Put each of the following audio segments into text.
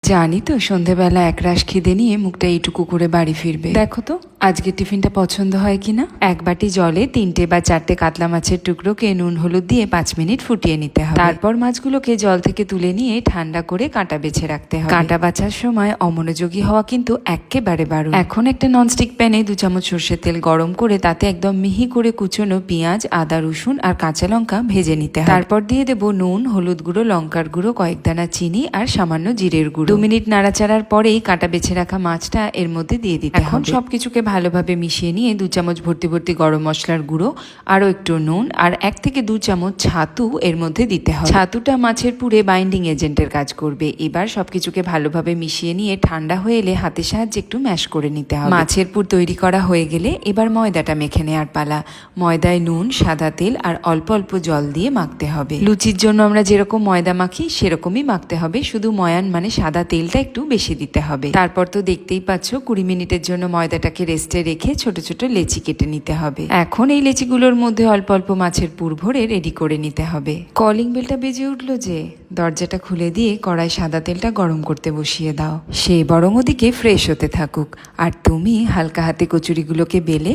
জানি তো সন্ধেবেলা একরাশ খিদে নিয়ে মুখটা এইটুকু করে বাড়ি ফিরবে। দেখো তো আজকে টিফিনটা পছন্দ হয় কিনা। এক বাটি জলে 3টে বা 4টে কাতলা মাছের টুকরোকে নুন হলুদ দিয়ে 5 মিনিট ফুটিয়ে নিতে হবে। তারপর মাছগুলোকে জল থেকে তুলে নিয়ে ঠান্ডা করে কাঁটা বেছে রাখতে হবে। কাঁটা বাছার সময় অমনোযোগী হওয়া কিন্তু একেবারে বারণ। এখন একটা ননস্টিক প্যানে 2 চামচ সর্ষের তেল গরম করে তাতে একদম মিহি করে কুচোনো পেঁয়াজ, আদা, রসুন আর কাঁচা লঙ্কা ভেজে নিতে হবে। তারপর দিয়ে দেবো নুন, হলুদ গুঁড়ো, লঙ্কার গুঁড়ো, কয়েক দানা চিনি আর সামান্য জিরের গুঁড়ো। 2 মিনিট নাড়াচাড়ার পরেই কাঁটা বেছে রাখা মাছটা এর মধ্যে দিয়ে দিতে হবে। এখন সবকিছুকে ভালোভাবে মিশিয়ে নিয়ে 2 চামচ ভর্তি ভর্তি গরম মশলার গুঁড়ো, আরও একটু নুন আর 1 থেকে 2 চামচ ছাতু এর মধ্যে দিতে হবে। ছাতুটা মাছের পুরে বাইন্ডিং এজেন্টের কাজ করবে। এবার সবকিছুকে ভালোভাবে মিশিয়ে নিয়ে ঠান্ডা হয়ে এলে হাতের সাহায্যে একটু ম্যাশ করে নিতে হবে। মাছের পুর তৈরি করা হয়ে গেলে এবার ময়দাটা মেখে নেওয়ার পালা। ময়দায় নুন, সাদা তেল আর অল্প অল্প জল দিয়ে মাখতে হবে। লুচির জন্য আমরা যেরকম ময়দা মাখি সেরকমই মাখতে হবে, শুধু ময়ান মানে সাদা তেলটা একটু বেশি দিতে হবে। তারপর তো দেখতেই পাচ্ছ 20 মিনিটের জন্য ময়দাটাকে রেস্টে রেখে ছোট ছোট লেচি কেটে নিতে হবে। এখন এই লেচিগুলোর মধ্যে অল্প অল্প মাছের পুর ভরে রেডি করে নিতে হবে। কলিং বেলটা বেজে উঠলো যে, দরজাটা খুলে দিয়ে কড়াই সাদা তেলটা গরম করতে বসিয়ে দাও। সে বরং ওদিকে ফ্রেশ হতে থাকুক আর তুমি হালকা হাতে কচুরিগুলোকে বেলে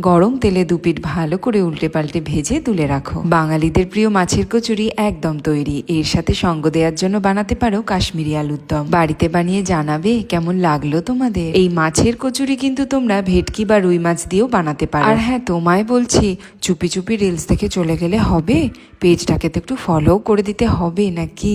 গরম তেলে 2 পিঠ ভালো করে উল্টে পাল্টে ভেজে তুলে রাখো। বাঙালিদের প্রিয় মাছের কচুরি একদম তৈরি। এর সাথে সঙ্গ দেওয়ার জন্য বানাতে পারো কাশ্মীরি আলুর দম। বাড়িতে বানিয়ে জানাবে কেমন লাগলো তোমাদের। এই মাছের কচুরি কিন্তু তোমরা ভেটকি বা রুই মাছ দিয়েও বানাতে পারো। আর হ্যাঁ, তোমায় বলছি, চুপি চুপি রিলস দেখে চলে গেলে হবে? পেজটাকে তো একটু ফলো করে দিতে হবে নাকি।